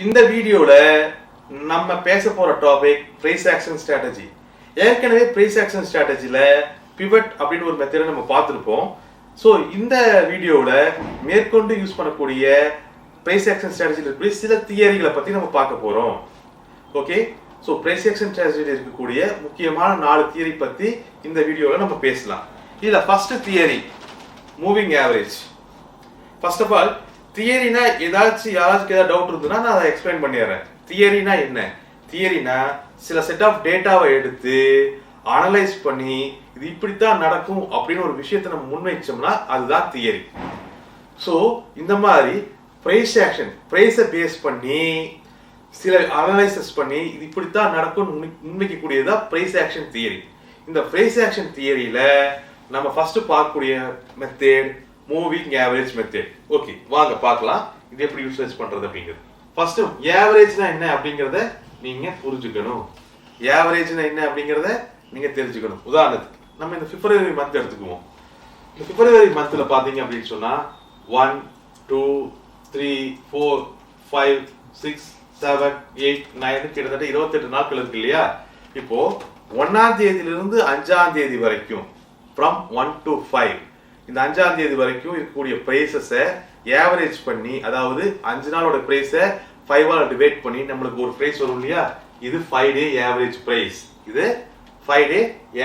இந்த வீடியோல நம்ம பேச போற டாபிக் பிரைஸ் ஆக்ஷன் ஸ்ட்ராட்டஜி. ஏற்கனவே பிரைஸ் ஆக்ஷன் ஸ்ட்ராட்டஜில பிவட் அப்படின்னு ஒரு மெத்தடை நம்ம பார்த்துருப்போம். ஸோ இந்த வீடியோல மேற்கொண்டு யூஸ் பண்ணக்கூடிய பிரைஸ் ஆக்ஷன் ஸ்ட்ராட்டஜியில் இருக்கக்கூடிய சில தியரிகளை பத்தி நம்ம பார்க்க போறோம். ஓகே, ஸோ பிரைஸ் ஆக்ஷன் ஸ்ட்ராட்டஜியில் இருக்கக்கூடிய முக்கியமான 4 தியரி பத்தி இந்த வீடியோல நம்ம பேசலாம். இதுல first theory moving average. First of all தியரினா யாராச்சும் ஏதாவது டவுட் இருந்ததுன்னா நான் அதை எக்ஸ்பிளைன் பண்ணிடுறேன். தியரினா என்ன? தியரினா சில செட் ஆஃப் டேட்டாவை எடுத்து அனலைஸ் பண்ணி இது இப்படித்தான் நடக்கும் அப்படின்னு ஒரு விஷயத்தை நம்ம முன்வைச்சோம்னா அதுதான் தியரி. ஸோ இந்த மாதிரி பிரைஸ் ஆக்ஷன், பிரைஸை பேஸ் பண்ணி சில அனலைசஸ் பண்ணி இது இப்படித்தான் நடக்கும் முன்வைக்கக்கூடியதுதான் பிரைஸ் ஆக்ஷன் தியரி. இந்த பிரைஸ் ஆக்ஷன் தியரியில நம்ம ஃபர்ஸ்ட் பார்க்கக்கூடிய method moving average method. Okay, வாங்க பார்க்கலாம் இது எப்படி யூட்டிலைஸ் பண்றது அப்படிங்கிறது. ஃபர்ஸ்ட் ஆவரேஜ்னா என்ன அப்படிங்கறத நீங்க புரிஞ்சுக்கணும். ஆவரேஜ்னா என்ன அப்படிங்கறத நீங்க தெரிஞ்சுக்கணும். உதாரணத்துக்கு நம்ம இந்த பிப்ரவரி மந்த் எடுத்துக்குவோம். இந்த பிப்ரவரி மந்த்ல பாத்தீங்க அப்படின்னு சொன்னா 1 2 3 4 5 6 7 8 9 கிட்டத்தட்ட 28 நாட்கள் இருக்கு இல்லையா? இப்போ 1ஆம் தேதியிலிருந்து 5ஆம் தேதி வரைக்கும் from 1 to 5 இந்த 5ஆம் தேதி வரைக்கும் இருக்கக்கூடிய பிரைசஸை ஆவரேஜ் பண்ணி, அதாவது 5 நாளோட பிரைஸை 5 ஆல் டிவைட் பண்ணி நம்மளுக்கு ஒரு பிரைஸ் வரும் இல்லையா? இது 5 டே ஆவரேஜ் பிரைஸ். இது 5 டே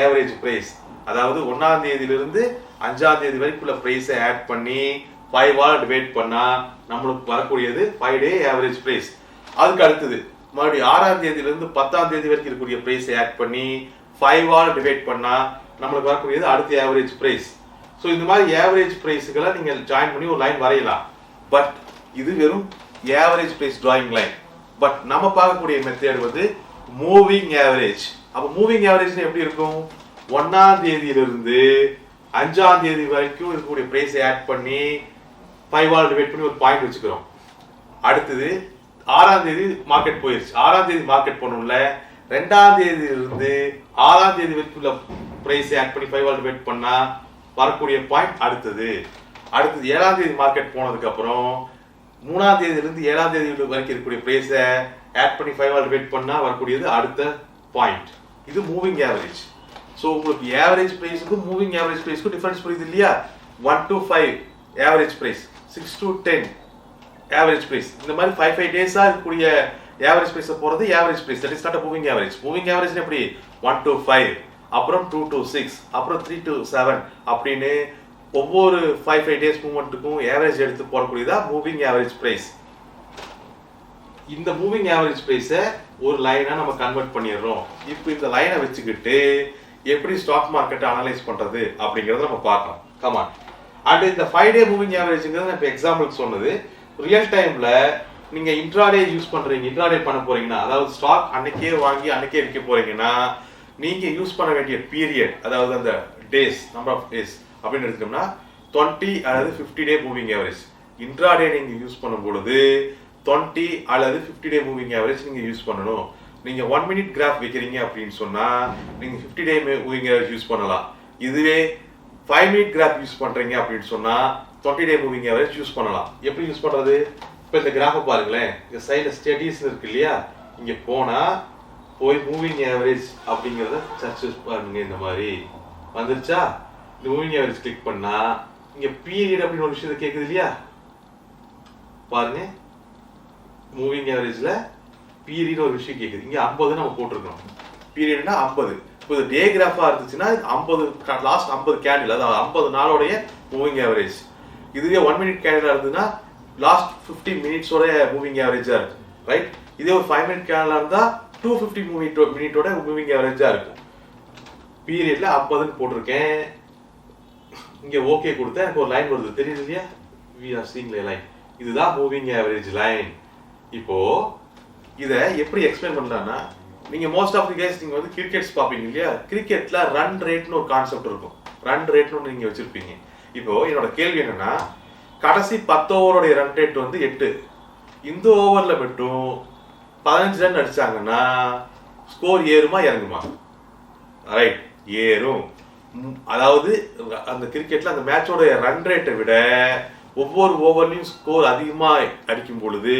ஆவரேஜ் பிரைஸ். அதாவது 1ஆம் தேதியிலிருந்து 5ஆம் தேதி வரைக்கும் உள்ள பிரைஸை ஆட் பண்ணி 5 ஆல் டிவைட் பண்ணா நம்மளுக்கு வரக்கூடியது 5 டே ஆவரேஜ் பிரைஸ். அதுக்கு அடுத்தது மறுபடியும் 6ஆம் தேதியிலிருந்து 10ஆம் தேதி வரைக்கும் இருக்கக்கூடிய பிரைஸை ஆட் பண்ணி 5 ஆல் டிவைட் பண்ணா நம்மளுக்கு வரக்கூடியது அடுத்த ஆவரேஜ் பிரைஸ். ஸோ இந்த மாதிரி ஆவரேஜ் பிரைஸுகளை நீங்க ஜாயின் பண்ணி ஒரு லைன் வரையலாம். பட் இது வெறும் average price drawing line. But நம்ம பார்க்கக்கூடிய மெத்தட் வந்து மூவிங் ஆவரேஜ். அப்போ மூவிங் ஆவரேஜ் எப்படி இருக்கும்? 1ஆம் தேதியிலிருந்து 5ஆம் தேதி வரைக்கும் இருக்கக்கூடிய பிரைஸை ஆட் பண்ணி 5 ஆல் டிவைட் பண்ணி ஒரு பாயிண்ட் வச்சுக்கிறோம். அடுத்தது 6ஆம் தேதி மார்க்கெட் போயிருச்சு. 6ஆம் தேதி மார்க்கெட் போனோம்ல, 2ஆம் தேதியிலிருந்து 6ஆம் தேதி வரைக்கும் உள்ள பிரைஸை ஆட் பண்ணி 5 ஆல் டிவைட் பண்ணா வரக்கூடிய பாயிண்ட் அடுத்தது. 7ஆம் தேதி மார்க்கெட் போனதுக்கு அப்புறம் 3ஆம் தேதியிலிருந்து 7ஆம் தேதி வரைக்கும் இருக்கக்கூடிய பிரைஸை ஆட் பண்ணி 5 ஆல் டிவைட் பண்ணா வரக்கூடியது அடுத்த பாயிண்ட். இது மூவிங் ஆவரேஜ். ஸோ உங்களுக்கு ஆவரேஜ் பிரைஸுக்கும் மூவிங் ஆவரேஜ் பிரைஸுக்கும் டிஃபரன்ஸ் புரியுது இல்லையா? 1 to 5 average price, 6 to 10 average price. இந்த மாதிரி 5 டேஸா இருக்கக்கூடிய ஆவரேஜ் பிரைஸ் போறது average price. That is not moving average. Moving average எப்படி? 1 to 5, அப்புறம் 2 to 6, அப்புறம் 3 to 7 அப்படின்னு ஒவ்வொரு 5 டேஸ் மூவ்மெண்ட்டுக்கும் ஆவரேஜ் எடுத்து போடக்கூடியதா மூவிங் ஆவரேஜ் பிரைஸ். இந்த மூவிங் ஆவரேஜ் பிரைஸை ஒரு லைனா நம்ம கன்வெர்ட் பண்ணிடுறோம். இப்போ இந்த லைனை வச்சுக்கிட்டு எப்படி ஸ்டாக் மார்க்கெட்டை அனலைஸ் பண்றது அப்படிங்கறத நம்ம பார்க்கலாம். கமான். அண்ட் இந்த 5 டே மூவிங் ஆவரேஜ்ங்கிறது இப்போ எக்ஸாம்பிளுக்கு சொன்னது. ரியல் டைம்ல நீங்க இன்ட்ராடே யூஸ் பண்றீங்க, இன்ட்ராடே பண்ண போறீங்கன்னா, அதாவது ஸ்டாக் அன்னைக்கே வாங்கி அன்னைக்கே விற்க போறீங்கன்னா நீங்க யூஸ் பண்ண வேண்டிய பீரியட், அதாவது அந்த டேஸ், நம்பர் ஆஃப் டேஸ் அப்படின்னு எடுத்தோம்னா 20 அல்லது 50 டே மூவிங் ஆவரேஜ். இன்ட்ராடே நீங்க யூஸ் பண்ணும் பொழுது 20 அல்லது 50 டே மூவிங் ஆவரேஜ் நீங்க யூஸ் பண்ணணும். நீங்க 1 மினிட் கிராஃப் வைக்கிறீங்க அப்படின்னு சொன்னா நீங்க 50 டே மூவிங் ஆவரேஜ் யூஸ் பண்ணலாம். இதுவே 5 மினிட் கிராஃப் யூஸ் பண்றீங்க அப்படின்னு சொன்னா 20 டே மூவிங் ஆவரேஜ் யூஸ் பண்ணலாம். எப்படி யூஸ் பண்றது? இப்போ இந்த கிராஃபை பாருங்களேன். இந்த சைடுல ஸ்டடீஸ் இருக்கு இல்லையா? இங்க போனா போய் மூவிங் ஆவரேஜ் அப்படிங்கறத சர்ச் பண்ணுங்க. இந்த மாதிரி வந்துருச்சா? இந்த மூவிங் ஆவரேஜ் கிளிக் பண்ணா இங்க பீரியட் அப்படின்னு ஒரு விஷயத்தை கேக்குது இல்லையா? பாருங்க, மூவிங் ஆவரேஜ்ல பீரியட் ஒரு விஷயம் கேக்குது. இங்க 50 நம்ம போட்டிருக்கோம். பீரியட்னா 50. இப்போ இது டே கிராஃபா இருந்துச்சுன்னா 50 லாஸ்ட் 50 கேண்டில், அதாவது 50 நாளோடைய மூவிங் ஆவரேஜ். இதுவே 1 மினிட் கேண்டிலா இருந்ததுன்னா லாஸ்ட் 50 மினிட்ஸோட மூவிங் ஆவரேஜா இருக்கு. ரைட்? இதே ஒரு 5 மினிட் கேண்டிலா இருந்தா 250 மினிட்டோட மூவிங் ஆவரேஜா இருக்கும். பீரியட்ல 50ன்னு போட்டிருக்கேன். இங்க ஓகே கொடுத்தா எனக்கு ஒரு லைன் வருது, தெரியுது இல்லையா? we are seeing a line. இதுதான் மூவிங் ஆவரேஜ் லைன். இப்போ இத எப்படி எக்ஸ்பிளைன் பண்ணலாம்னா, நீங்க மோஸ்ட் ஆஃப் தி கேஸ் நீங்க வந்து கிரிக்கெட்ஸ் பாப்பீங்க இல்லையா? கிரிக்கெட்ல ரன் ரேட்னு ஒரு கான்செப்ட் இருக்கும். ரன் ரேட்னு நீங்க வச்சிருப்பீங்க. இப்போ என்னோட கேள்வி என்னன்னா, கடைசி 10 ஓவரோட ரன் ரேட் வந்து 8. இந்த ஓவர்ல மட்டும் 15 ரன் அடிச்சாங்கன்னா ஸ்கோர் ஏறுமா இறங்குமா? ரைட், ஏறும். அதாவது அந்த கிரிக்கெட்ல அந்த மேட்சோட ரன் ரேட்டை விட ஒவ்வொரு ஓவர்லையும் ஸ்கோர் அதிகமாக அடிக்கும் பொழுது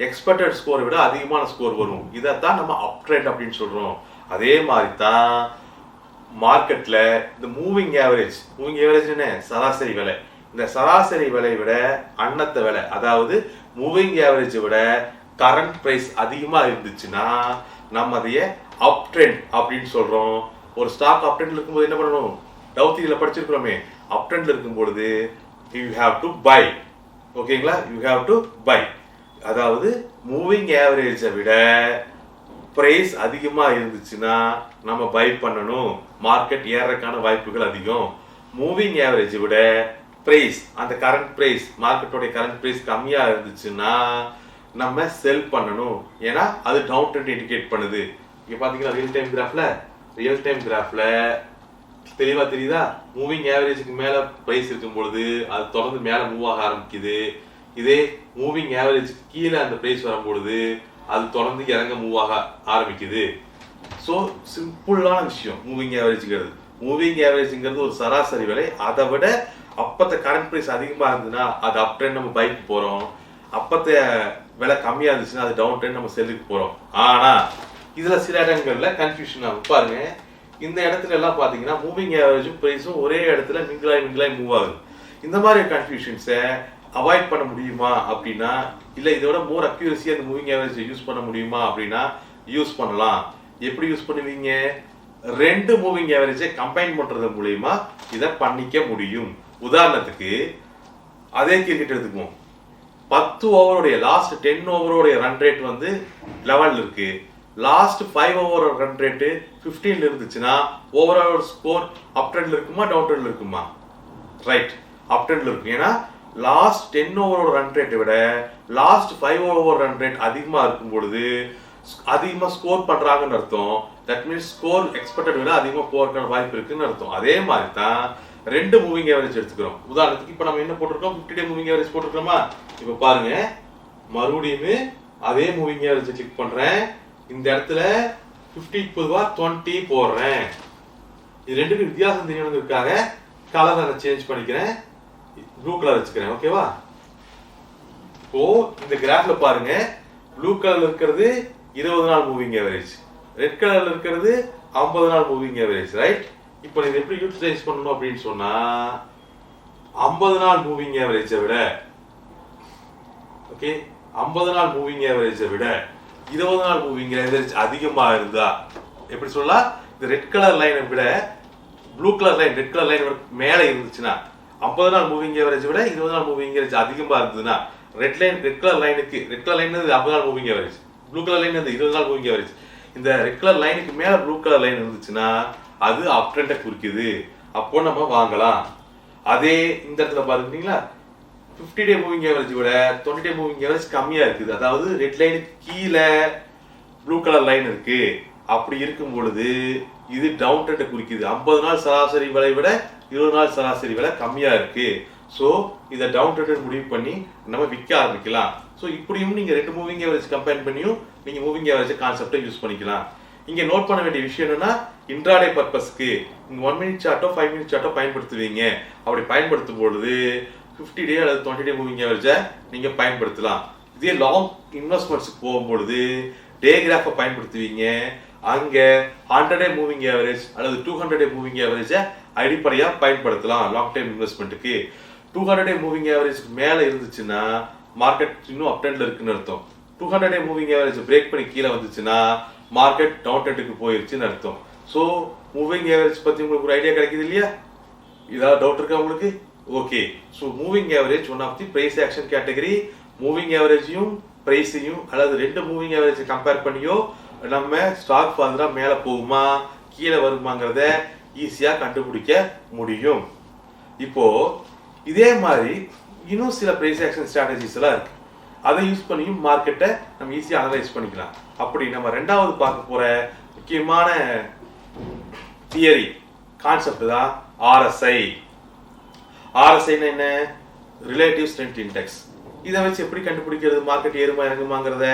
எக்ஸ்பெக்டட் ஸ்கோரை விட அதிகமான ஸ்கோர் வரும். இதைத்தான் நம்ம அப் ட்ரெண்ட் அப்படின்னு சொல்றோம். அதே மாதிரி தான் மார்க்கெட்ல இந்த மூவிங் ஆவரேஜ் என்ன? சராசரி விலை. இந்த சராசரி விலையை விட அன்னத்த விலை, அதாவது மூவிங் ஆவரேஜை விட கரண்ட் பிரைஸ் அதிகமா இருந்துச்சுன்னா நம்ம அதைய அப் ட்ரெண்ட் அப்படின்னு சொல்றோம். ஒரு ஸ்டாக் அப் ட்ரெண்ட்ல இருக்கும்போது என்ன பண்ணணும்? டவுத்தியில படிச்சிருக்கிறோமே, அப் ட்ரெண்ட்ல இருக்கும் பொழுது யூ ஹேவ் டு பை. ஓகேங்களா? You have to buy. அதாவது மூவிங் ஆவரேஜை விட பிரைஸ் அதிகமா இருந்துச்சுன்னா நம்ம பை பண்ணணும். மார்க்கெட் ஏறக்கான வாய்ப்புகள் அதிகம். மூவிங் ஆவரேஜை விட பிரைஸ், அந்த கரண்ட் பிரைஸ், மார்க்கெட்டோட கரண்ட் பிரைஸ் கம்மியா இருந்துச்சுன்னா நம்ம செல் பண்ணணும். ஏன்னா அது டவுன் ட்ரெண்ட் இண்டிகேட் பண்ணுது. இங்க பாத்தீங்கன்னா ரியல் டைம் கிராஃப்ல தெளிவா தெரியுதா? மூவிங் ஆவரேஜுக்கு மேல பிரைஸ் இருக்கும் பொழுது அது தொடர்ந்து மேல மூவ் ஆக ஆரம்பிக்குது. இதே மூவிங் ஆவரேஜுக்கு கீழே அந்த பிரைஸ் வரும்பொழுது அது தொடர்ந்து இறங்க மூவ் ஆக ஆரம்பிக்குது. ஸோ சிம்பிளான விஷயம் மூவிங் ஆவரேஜ்ங்கிறது. மூவிங் ஆவரேஜ்ங்கிறது ஒரு சராசரி விலை. அதை விட அப்பத்த கரண்ட் பிரைஸ் அதிகமா இருந்ததுன்னா அது அப் ட்ரெண்ட், நம்ம பைக்கு போறோம். அப்பத்த விலை கம்மியா இருந்துச்சுன்னா அது டவுன் ட்ரெண்ட், நம்ம செல்லுக்கு போறோம். ஆனா இதுல சில இடங்கள்ல கன்ஃபியூஷன் ஆகும். பாருங்க, இந்த இடத்துல எல்லாம் பாத்தீங்கன்னா மூவிங் ஆவரேஜும் பிரைஸும் ஒரே இடத்துல மிங்கிளாய் மூவ் ஆகுது. இந்த மாதிரி கன்ஃபியூஷன்ஸை அவாய்ட் பண்ண முடியுமா அப்படின்னா, இல்ல இதோட மோர் அக்யூரஸியா அந்த மூவிங் ஆவரேஜ் யூஸ் பண்ண முடியுமா அப்படின்னா யூஸ் பண்ணலாம். எப்படி யூஸ் பண்ணுவீங்க? ரெண்டு மூவிங் ஆவரேஜை கம்பைன் பண்றது மூலியமா இதை பண்ணிக்க முடியும். உதாரணத்துக்கு அதே கிரிக்கெட் எடுத்துக்குவோம். 10 ஓவருடைய லாஸ்ட் 10 ஓவருடைய ரன் ரேட் வந்து 11 இருக்கு. லாஸ்ட் 5 ஓவர் ரன் ரேட் 15 இருந்துச்சுன்னா ஓவரால் ஸ்கோர் அப் ட்ரெண்ட்ல இருக்குமா டவுன் ட்ரெண்ட்ல இருக்குமா? ரைட், அப் ட்ரெண்ட்ல இருக்கும். ஏன்னா லாஸ்ட் 10 ஓவரோட ரன் ரேட்டை விட லாஸ்ட் 5 ஓவர் ரன் ரேட் அதிகமா இருக்கும் பொழுது அதிகமா ஸ்கோர் பண்றாங்கன்னு அர்த்தம். தட் மீன்ஸ் ஸ்கோர் எக்ஸ்பெக்டட் விட அதிகமா போறதுக்கான வாய்ப்பு இருக்குன்னு அர்த்தம். அதே மாதிரி தான் ரெண்டு மூவிங் ஆவரேஜ் எடுத்துக்கிறோம். உதாரணத்துக்கு இப்ப நம்ம என்ன போட்டிருக்கோம்? 50 டே மூவிங் ஆவரேஜ் போட்டிருக்கோமா? இப்ப பாருங்க, மறுபடியும் அதே மூவிங் ஆவரேஜ் கிளிக் பண்றேன். இந்த இடத்துல 50க்கு பொதுவா 20 போடுறேன். இது ரெண்டுக்கும் வித்தியாசம் தெரியணுங்கிறதுக்காக கலர் நான் சேஞ்ச் பண்ணிக்கிறேன். ப்ளூ கலர் வச்சுக்கிறேன். ஓகேவா? இப்போ இந்த கிராஃப்ல பாருங்க, ப்ளூ கலர்ல இருக்கிறது 20 நாள் மூவிங் ஆவரேஜ், ரெட் கலர்ல இருக்கிறது 50 நாள் மூவிங் ஆவரேஜ். ரைட்? இப்போ இதை எப்படி யூட்டிலைஸ் பண்ணணும் அப்படின்னு சொன்னா, 50 நாள் மூவிங் ஆவரேஜை விட 50 நாள் மூவிங் ஆவரேஜை விட 20 நாள் மூவிங் ஆவரேஜ் அதிகமா இருந்தா எப்படி சொல்லலாம்? இந்த ரெட் கலர் லைனை விட blue colour line, red colour line மேல இருந்துச்சுன்னா 50 நாள் மூவிங் ஆவரேஜ் விட 20 நாள் மூவிங் ஆவரேஜ் அதிகமா இருந்ததுன்னா, ரெட் கலர் லைனுக்கு, ரெட் கலர் லைன் 50 நாள் moving average, blue colour line 20 நாள் மூவிங் ஆவரேஜ். இந்த ரெட் கலர் லைனுக்கு மேல ப்ளூ கலர் லைன் இருந்துச்சுன்னா அது அப் ட்ரெண்டை குறிக்குது. அப்போ நம்ம வாங்கலாம். அதே இந்த இடத்துல பாருங்களா, 50 டே மூவிங் ஆவரேஜ் விட 20 டே மூவிங் ஆவரேஜ் கம்மியா இருக்குது. அதாவது ரெட் லைனுக்கு கீழே ப்ளூ கலர் லைன் இருக்கு. அப்படி இருக்கும் பொழுது இது டவுன் ட்ரெண்டை குறிக்குது. 50 நாள் சராசரி விலை விட 20 நாள் சராசரி விலை கம்மியா இருக்கு. ஸோ இதை டவுன் ட்ரெண்ட் முடிவு பண்ணி நம்ம விற்க ஆரம்பிக்கலாம். ஸோ இப்படியும் நீங்க ரெண்டு மூவிங் ஆவரேஜ் கம்பேர் பண்ணியும் நீங்க மூவிங் ஆவரேஜ் கான்செப்டை யூஸ் பண்ணிக்கலாம். இங்க நோட் பண்ண வேண்டிய விஷயம் என்னன்னா, இன்ட்ராடே பர்பஸ்க்கு 1 மினிட் சார்ட்டோ 5 மினிட் சார்ட்டோ பயன்படுத்துவீங்க. அப்படி பயன்படுத்தும் பொழுது 50 டே அல்லது 20 டே மூவிங் ஆவரேஜை நீங்க பயன்படுத்தலாம். இதே லாங் இன்வெஸ்ட்மெண்ட்ஸ்க்கு போகும்பொழுது டே கிராஃபை பயன்படுத்துவீங்க. அங்க 100 டே மூவிங் ஆவரேஜ் அல்லது 200 டே மூவிங் ஆவரேஜை அடிப்படையா பயன்படுத்தலாம் லாங் டைம் இன்வெஸ்ட்மெண்ட்டுக்கு. 200 டே மூவிங் ஆவரேஜ் மேல இருந்துச்சுன்னா மார்க்கெட் இன்னும் அப் ட்ரெண்ட்ல இருக்குன்னு அர்த்தம். 200 டே மூவிங் ஆவரேஜ் பிரேக் பண்ணி கீழே வந்துச்சுன்னா மார்க்கெட் டவுன் ட்ரெண்டுக்கு போயிருச்சுன்னு அர்த்தம். ஸோ மூவிங் ஆவரேஜ் பத்தி உங்களுக்கு ஒரு ஐடியா கிடைக்குது இல்லையா? ஏதாவது டவுட் இருக்கா உங்களுக்கு? Okay. So moving average one of the price action category. Moving ஆவரேஜையும் பிரைஸையும் அல்லது ரெண்டு மூவிங் ஆவரேஜ் கம்பேர் பண்ணியோ நம்ம ஸ்டாக் ஃபர்தரா மேல போகுமா கீழே வருமாங்கிறத ஈஸியா கண்டுபிடிக்க முடியும். இப்போ இதே மாதிரி இன்னும் சில பிரைஸ் ஆக்ஷன் ஸ்ட்ராட்டஜிஸ் எல்லாம் இருக்கு. அதை யூஸ் பண்ணியும் மார்க்கெட்டை நம்ம ஈஸியா அனலைஸ் பண்ணிக்கலாம். அப்படி நம்ம ரெண்டாவது பார்க்க போற முக்கியமான தியரி கான்செப்ட் தான் RSI. RSI என்ன? Relative strength index. இதை வச்சு எப்படி கண்டுபிடிக்கிறது மார்க்கெட் ஏறுமா இறங்குமாங்கிறத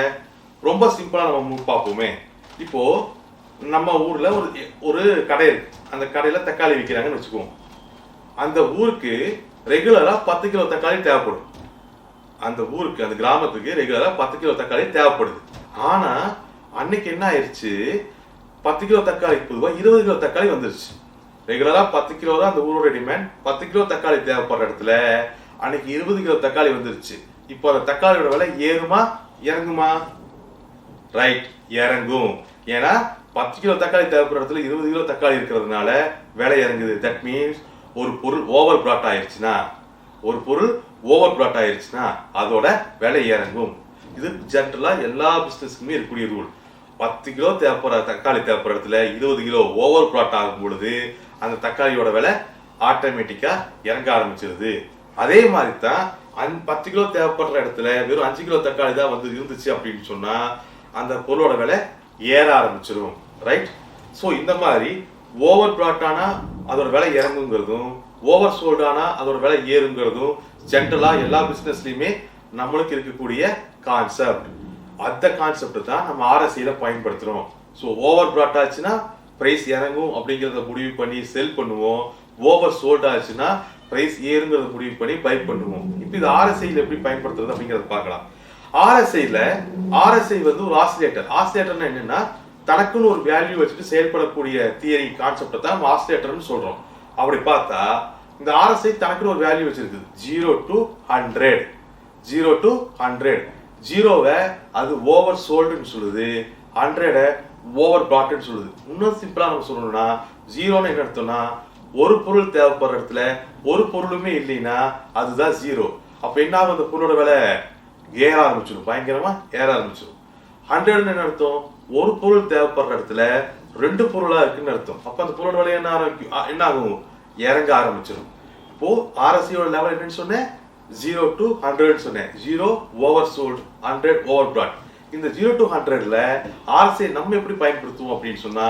ரொம்ப சிம்பிளா நம்ம பார்ப்போமே. இப்போ நம்ம ஊர்ல ஒரு கடை இருக்கு. அந்த கடையில தக்காளி விற்கிறாங்கன்னு வச்சுக்குவோம். அந்த ஊருக்கு ரெகுலரா 10 கிலோ தக்காளி தேவைப்படும். அந்த ஊருக்கு அந்த கிராமத்துக்கு ரெகுலரா 10 கிலோ தக்காளி தேவைப்படுது. ஆனா அன்னைக்கு என்ன ஆயிடுச்சு, 10 கிலோ தக்காளிக்கு பொதுவாக 20 கிலோ தக்காளி வந்துருச்சு. ரெகுலரா 10 கிலோ தான் அந்த ஊரோட டிமாண்ட். 10 கிலோ தக்காளி தேவைப்படுற இடத்துல அன்னைக்கு 20 கிலோ தக்காளி வந்துருச்சு. இப்போ அந்த தக்காளியோட விலை ஏறுமா இறங்குமா? ரைட், இறங்கும். ஏன்னா 10 கிலோ தக்காளி தேவைப்படுற இடத்துல 20 கிலோ தக்காளி இருக்கிறதுனால விலை இறங்குது. தட் மீன்ஸ் ஒரு பொருள் ஓவர் பிராட் ஆயிடுச்சுன்னா, அதோட விலை இறங்கும். இது ஜென்ரலா எல்லா பிசினஸ்க்குமே இருக்கக்கூடிய ரூல். 10 கிலோ தேவைப்படுற தக்காளி தேவைப்படுற இடத்துல 20 கிலோ ஓவர் பிராட் ஆகும் பொழுது அந்த தக்காளியோட விலை ஆட்டோமேட்டிக்கா இறங்க ஆரம்பிச்சிருது. அதே மாதிரி தான் 10 கிலோ தேவைப்படுற இடத்துல வெறும் 5 கிலோ தக்காளி தான் வந்து இருந்துச்சு அப்படின்னு சொன்னா அந்த பொருளோட விலை ஏற ஆரம்பிச்சிடும். ரைட். ஸோ இந்த மாதிரி ஓவர் பிராட் ஆனா அதோட விலை இறங்குங்கிறதும், ஓவர் சோல்ட் ஆனா அதோட விலை ஏறுங்கிறதும் ஜென்ரலா எல்லா பிசினஸ்லயுமே நம்மளுக்கு இருக்கக்கூடிய கான்செப்ட். அந்த கான்செப்ட் தான் நம்ம ஆர்எஸ்ஐல பயன்படுத்துறோம். ஸோ ஓவர் பிராட் ஆச்சுன்னா பிரைஸ் இறங்கும் அப்படிங்கிறத முடிவு பண்ணி செல் பண்ணுவோம். ஓவர் சோல்ட் ஆச்சுன்னா பிரைஸ் ஏறுங்கிறத முடிவு பண்ணி பை பண்ணுவோம். இப்போ இது ஆர்எஸ்ஐல எப்படி பயன்படுத்துறது அப்படிங்கறத பார்க்கலாம். ஆர்எஸ்ஐ வந்து ஒரு ஆசிலேட்டர்னா என்னன்னா தனக்குன்னு ஒரு வேல்யூ வச்சுட்டு செயல்படக்கூடிய தியரி கான்செப்ட் தான் நம்ம ஆசிலேட்டர்னு சொல்றோம். அப்படி பார்த்தா இந்த ஆர்எஸ்ஐ தனக்குன்னு ஒரு வேல்யூ வச்சிருக்கு 0 to 100. 0வை அது ஓவர் சோல்டுன்னு சொல்லுது, 100 ஓவர் பிராட்னு சொல்லுது. இன்னும் சிம்பிளா நம்ம சொல்லணும்னா 0ன்னு என்ன அர்த்தம்னா ஒரு பொருள் தேவைப்படுற இடத்துல ஒரு பொருளுமே இல்லைன்னா அதுதான் 0. அப்ப என்ன ஆகும், அந்த பொருளோட விலை ஏற ஆரம்பிச்சிடும், பயங்கரமா ஏற ஆரம்பிச்சிடும். 100ன்னு என்ன அர்த்தம், ஒரு பொருள் தேவைப்படுற இடத்துல 2 பொருளா இருக்குன்னு அர்த்தம். அப்ப அந்த பொருளோட விலை என்ன ஆகும், இறங்க ஆரம்பிச்சிடும். இப்போ ஆர்எஸ்ஐயோட லெவல் என்னன்னு சொன்னேன், 0 to 100 சொன்னேன். 0 ஓவர் சோல்ட், 100 ஓவர் பிராட். இந்த 0 to 100ல ஆர்எஸ்ஐ நம்ம எப்படி பயன்படுத்துவோம் அப்படின்னு சொன்னா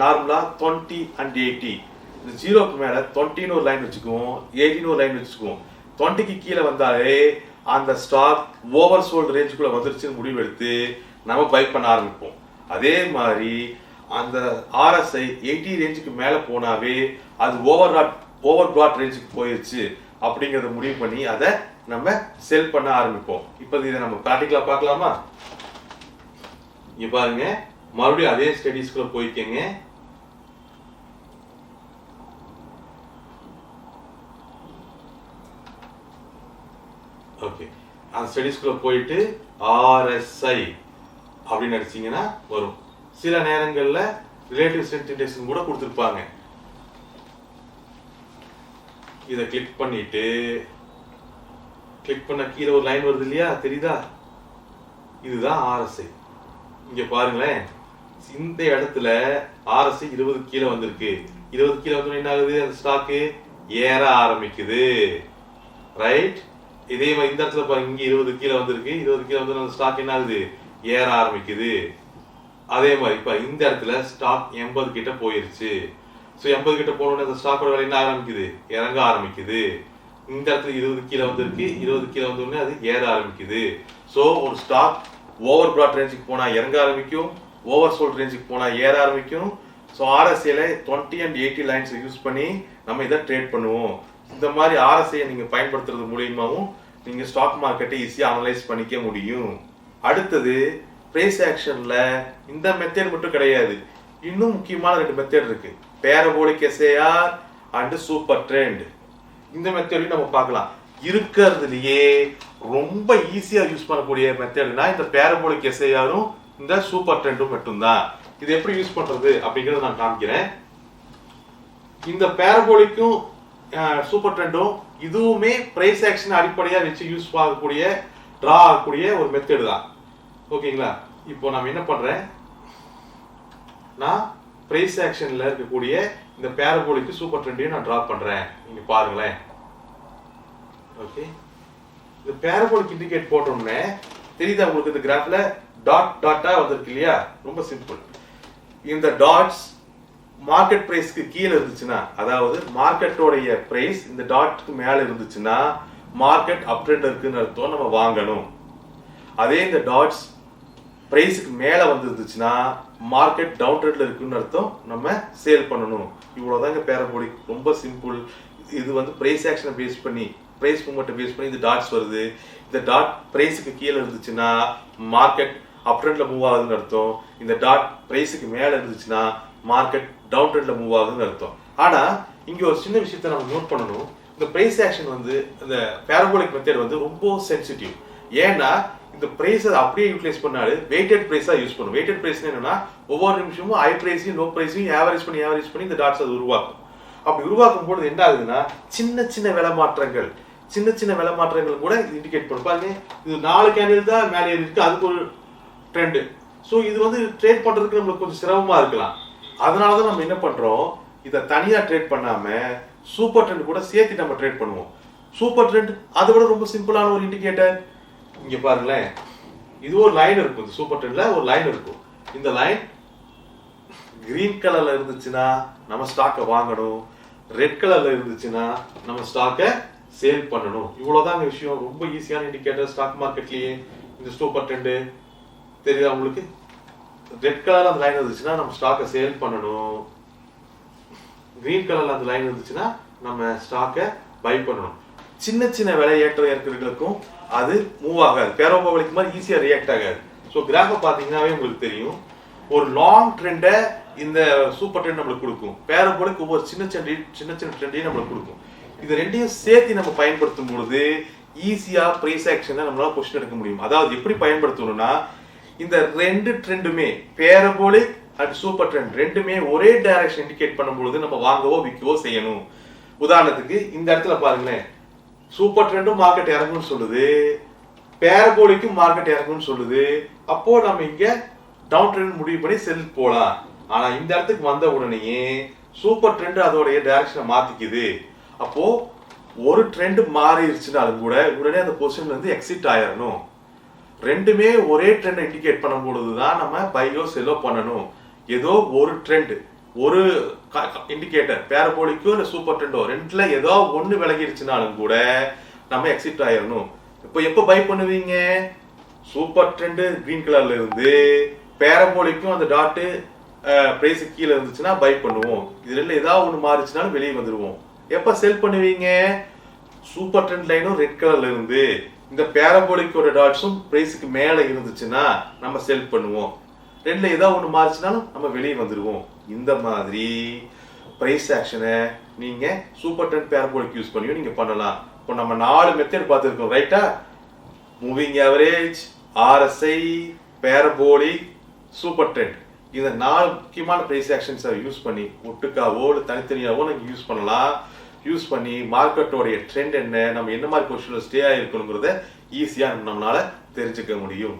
நார்மலா 20 and 80. இந்த 0க்கு மேல 20ன்னு ஒரு லைன் வச்சுக்குவோம், 80ன்னு ஒரு லைன் வச்சுக்குவோம். 20க்கு கீழே வந்தாலே அந்த ஸ்டாக் ஓவர் சோல்ட் ரேஞ்சுக்குள்ள வந்துருச்சுன்னு முடிவு எடுத்து நம்ம பை பண்ண ஆரம்பிப்போம். அதே மாதிரி அந்த ஆர்எஸ்ஐ 80 ரேஞ்சுக்கு மேல போனாவே அது ஓவர் பிராட் ரேஞ்சுக்கு போயிருச்சு அப்படிங்கறத முடிவு பண்ணி அதை நம்ம செல் பண்ண ஆரம்பிப்போம். இப்போ இதை நம்ம பிராக்டிகலா பார்க்கலாமா? இங்க பாருங்க, மறுபடியும் அதே ஸ்டடீஸ்க்குள்ள போய்க்கங்க. ஓகே, அந்த ஸ்டடீஸ்க்குள்ள போயிட்டு ஆர்எஸ்ஐ அப்படின்னு அடிச்சீங்கன்னா வரும். சில நேரங்கள்ல ரிலேட்டிவ் ஸ்ட்ரென்த் இண்டெக்ஸ் கூட கொடுத்திருப்பாங்க. இதை கிளிக் பண்ணிட்டு கிளிக் பண்ண கீழே ஒரு லைன் வருது இல்லையா, தெரியுதா? இதுதான் ஆர்எஸ்ஐ. இங்க பாருங்களேன், இந்த இடத்துல ஆர்எஸ்ஐ 20 கீழே வந்திருக்கு. 20 கீழே வந்து என்ன ஆகுது, அந்த ஸ்டாக்கு ஏற ஆரம்பிக்குது. ரைட். இதே மாதிரி இந்த இடத்துல பாருங்க, இங்க 20 கீழே வந்திருக்கு. 20 கீழே வந்து அந்த ஸ்டாக் என்ன ஆகுது, ஏற ஆரம்பிக்குது. அதே மாதிரி இப்ப இந்த இடத்துல ஸ்டாக் 80 கிட்ட போயிருச்சு. ஸோ 80 கிட்ட போனோட அந்த ஸ்டாக்கோட விலை என்ன ஆரம்பிக்குது, இறங்க ஆரம்பிக்குது. இந்த இடத்துல 20 கீழே வந்திருக்கு. 20 கீழே வந்தோடனே அது ஏற ஆரம்பிக்குது. ஸோ ஒரு ஸ்டாக் ஓவர் பிராட் ரேஞ்சுக்கு போனா இறங்க ஆரம்பிக்கும், ஓவர் சோல்ட் ரேஞ்சுக்கு போனா ஏற ஆரம்பிக்கும். ஸோ ஆர்எஸ்ஐல 20 and 80 லைன்ஸ் யூஸ் பண்ணி நம்ம இதை ட்ரேட் பண்ணுவோம். இந்த மாதிரி ஆர்எஸ்ஐயை நீங்க பயன்படுத்துறது மூலியமாவும் நீங்க ஸ்டாக் மார்க்கெட்டை ஈஸியா அனலைஸ் பண்ணிக்க முடியும். அடுத்தது பிரைஸ் ஆக்ஷன்ல இந்த மெத்தட் மட்டும் கிடையாது, இன்னும் முக்கியமான 2 மெத்தட் இருக்கு. Parabolic SAR and super trend. இந்த மெத்தடையும் நம்ம பார்க்கலாம். இருக்கிறதுலயே ரொம்ப ஈஸியா யூஸ் பண்ணக்கூடிய மெத்தட்னா இந்த பேரபோலிக் எஸ்ஏஆரும் இந்த சூப்பர் ட்ரெண்டும் மட்டும்தான். இது எப்படி யூஸ் பண்றது அப்படிங்கறத நான் காமிக்கிறேன். இந்த பேரபோலிக்கும் சூப்பர் ட்ரெண்டும் இதுவுமே பிரைஸ் ஆக்ஷன் அடிப்படையா வச்சு யூஸ் ஆகக்கூடிய டிரா ஆகக்கூடிய ஒரு மெத்தட் தான். ஓகேங்களா? இப்போ நான் என்ன பண்றேன், நான் பிரைஸ் ஆக்ஷன்ல இருக்கக்கூடிய இந்த பேரபோலிக்கு சூப்பர் ட்ரெண்டையும் நான் டிரா பண்றேன். நீங்க பாருங்களேன். ஓகே, இந்த பேரபோலிக் இண்டிகேட் போட்டோம்னே தெரியுதா உங்களுக்கு, இந்த கிராஃப்ல டாட் டாட்டா வந்திருக்கு இல்லையா? ரொம்ப சிம்பிள். இந்த டாட்ஸ் மார்க்கெட் பிரைஸ்க்கு கீழே இருந்துச்சுன்னா, அதாவது மார்க்கெட்டோடைய பிரைஸ் இந்த டாட்க்கு மேல இருந்துச்சுன்னா மார்க்கெட் அப் ட்ரெண்ட் இருக்குன்னு அர்த்தம், நம்ம வாங்கணும். அதே இந்த டாட்ஸ் பிரைஸ்க்கு மேல வந்துருந்துச்சுன்னா மார்க்கெட் டவுன் ட்ரெண்ட்ல இருக்குன்னு அர்த்தம், நம்ம சேல் பண்ணணும். இவ்வளவுதாங்க பேரபோலிக். ரொம்ப சிம்பிள். இது வந்து பிரைஸ் ஆக்ஷனை பேஸ் பண்ணி பிரைஸ் மூவ்மெண்ட்டை பேஸ் பண்ணி இந்த டாட்ஸ் வருது. இந்த டாட் பிரைஸுக்கு கீழே இருந்துச்சுன்னா மார்க்கெட் அப் ட்ரெண்ட்ல மூவ் ஆகுதுன்னு அர்த்தம். இந்த டாட் பிரைஸுக்கு மேலே இருந்துச்சுன்னா மார்க்கெட் டவுன் ட்ரெண்ட்ல மூவ் ஆகுதுன்னு அர்த்தம். ஆனா இங்க ஒரு சின்ன விஷயத்த நம்ம நோட் பண்ணணும். இந்த பிரைஸ் ஆக்ஷன் வந்து இந்த பேரபோலிக் மெத்தட் வந்து ரொம்ப சென்சிட்டிவ். ஏன்னா இந்த பிரைஸ் அப்படியே யூட்டிலைஸ் பண்ணாலும் வெயிட்டட் பிரைஸா யூஸ் பண்ணும். வெயிட்டட் பிரைஸ் என்னன்னா ஒவ்வொரு நிமிஷமும் ஹை பிரைஸையும் லோ பிரைஸையும் ஆவரேஜ் பண்ணி இந்த டாட்ஸ் அது உருவாக்கும். அப்படி உருவாக்கும் போது என்ன ஆகுதுன்னா சின்ன சின்ன விலை மாற்றங்கள் கூட இண்டிகேட் பண்ணும். பாருங்க இது 4 கேண்டில் தான் மேலே இருக்கு, அதுக்கு ஒரு ட்ரெண்ட். ஸோ இது வந்து ட்ரேட் பண்றதுக்கு நம்மளுக்கு கொஞ்சம் சிரமமா இருக்கலாம். அதனாலதான் நம்ம என்ன பண்றோம், இதை தனியா ட்ரேட் பண்ணாம சூப்பர் ட்ரெண்ட் கூட சேர்த்து நம்ம ட்ரேட் பண்ணுவோம். சூப்பர் ட்ரெண்ட் அதை விட ரொம்ப சிம்பிளான ஒரு இண்டிகேட்டர். இங்க பாருங்களேன், இது ஒரு லைன் இருக்கும். இந்த சூப்பர் ட்ரெண்ட்ல ஒரு லைன் இருக்கும். இந்த லைன் கிரீன் கலர்ல இருந்துச்சுன்னா நம்ம ஸ்டாக்கை வாங்கணும், ரெட் கலர்ல இருந்துச்சுன்னா நம்ம ஸ்டாக்கை சேல் பண்ணணும். இவ்வளவுதான் விஷயம். ரொம்ப ஈஸியான இண்டிகேட்டர் ஸ்டாக் மார்க்கெட்லயே. இந்த சூப்பர் ட்ரெண்ட் தெரியுதா உங்களுக்கு? ரெட் கலர்ல அந்த லைன் இருந்துச்சுன்னா நம்ம ஸ்டாக்கை சேல் பண்ணணும், கிரீன் கலர்ல அந்த லைன் இருந்துச்சுன்னா நம்ம ஸ்டாக்கை பை பண்ணணும். சின்ன சின்ன விலை ஏற்ற இறக்குறதுக்கும் அது மூவ் ஆகாது. பேரோபோலிக் மாதிரி ஈஸியா ரியாக்ட் ஆகாது. ஸோ கிராஃபை பார்த்தீங்கன்னாவே உங்களுக்கு தெரியும், ஒரு லாங் ட்ரெண்டை இந்த சூப்பர் ட்ரெண்ட் நம்மளுக்கு கொடுக்கும். பேரோபோலிக் ஒவ்வொரு சின்ன சின்ன ட்ரெண்டையும் நம்மளுக்கு கொடுக்கும். இது ரெண்டையும் சேர்த்து நம்ம பயன்படுத்தும் பொழுது ஈஸியா பிரைஸ் ஆக்ஷனை நம்மளால கொஸ்டின் எடுக்க முடியும். அதாவது எப்படி பயன்படுத்தணும்னா, இந்த ரெண்டு ட்ரெண்டுமே பேரபோலிக் அண்ட் சூப்பர் ட்ரெண்ட் ரெண்டுமே ஒரே டைரக்ஷன் இண்டிகேட் பண்ணும்போது நம்ம வாங்கவோ விற்கவோ செய்யணும். உதாரணத்துக்கு இந்த இடத்துல பாருங்களேன், சூப்பர் ட்ரெண்டும் மார்க்கெட் இறங்கும்னு சொல்லுது, பேரபோலிக்கும் மார்க்கெட் இறங்கும்னு சொல்லுது. அப்போ நம்ம இங்க டவுன் ட்ரெண்ட் முடிவு பண்ணி செல் போலாம். ஆனா இந்த இடத்துக்கு வந்த உடனேயே சூப்பர் ட்ரெண்ட் அதோடைய டைரக்ஷனை மாத்திக்குது. அப்போ ஒரு ட்ரெண்ட் மாறிடுச்சுனாலும் கூட உடனே அந்த பொசிஷன்ல இருந்து எக்ஸிட் ஆயிடணும். ரெண்டுமே ஒரே ட்ரெண்ட் இண்டிகேட் பண்ணும் பொழுதுதான் நம்ம பையோ செல்லோ பண்ணணும். ஏதோ ஒரு ட்ரெண்ட், ஒரு இண்டிகேட்டர் பேரபோலிக்கோ இல்ல சூப்பர் ட்ரெண்டோ ரெண்டுல ஏதோ ஒண்ணு விலகிடுச்சுனாலும் கூட நம்ம எக்ஸிட் ஆயிடணும். இப்போ எப்ப பை பண்ணுவீங்க? சூப்பர் ட்ரெண்ட் கிரீன் கலர்ல இருந்து பேரபோலிக்கும் அந்த டாட்டு பிரைஸ் கீழே இருந்துச்சுன்னா பை பண்ணுவோம். இதுல ஏதாவது ஒண்ணு மாறிச்சுனாலும் வெளியே வந்துருவோம். எப்ப செல் பண்ணுவீங்க? சூப்பர் ட்ரெண்ட் லைனும் ரெட் கலர்ல இருந்து இந்த பேரபோலிக்கோட டாட்ஸும் பிரைஸுக்கு மேல இருந்துச்சுன்னா நம்ம செல் பண்ணுவோம். ரெண்டுல ஏதாவது ஒண்ணு மாறிச்சுனாலும் நம்ம வெளியே வந்துருவோம். இந்த மாதிரி பிரைஸ் ஆக்ஷனை நீங்க சூப்பர் ட்ரெண்ட் பேரபோலிக் யூஸ் பண்ணியும் நீங்க பண்ணலாம். இப்போ நம்ம 4 மெத்தட் பார்த்துருக்கோம், ரைட்டா? Moving average, RSI, parabolic, super trend. இந்த 4 முக்கியமான பிரைஸ் ஆக்ஷன்ஸை யூஸ் பண்ணி ஒட்டுக்காவோ இல்லை தனித்தனியாவோ நீங்க யூஸ் பண்ணலாம். யூஸ் பண்ணி மார்க்கெட்டோடைய ட்ரெண்ட் என்ன, நம்ம என்ன மாதிரி பொசிஷன்ல ஸ்டே ஆகிருக்கணுங்கிறத ஈஸியா நம்மளால தெரிஞ்சுக்க முடியும்.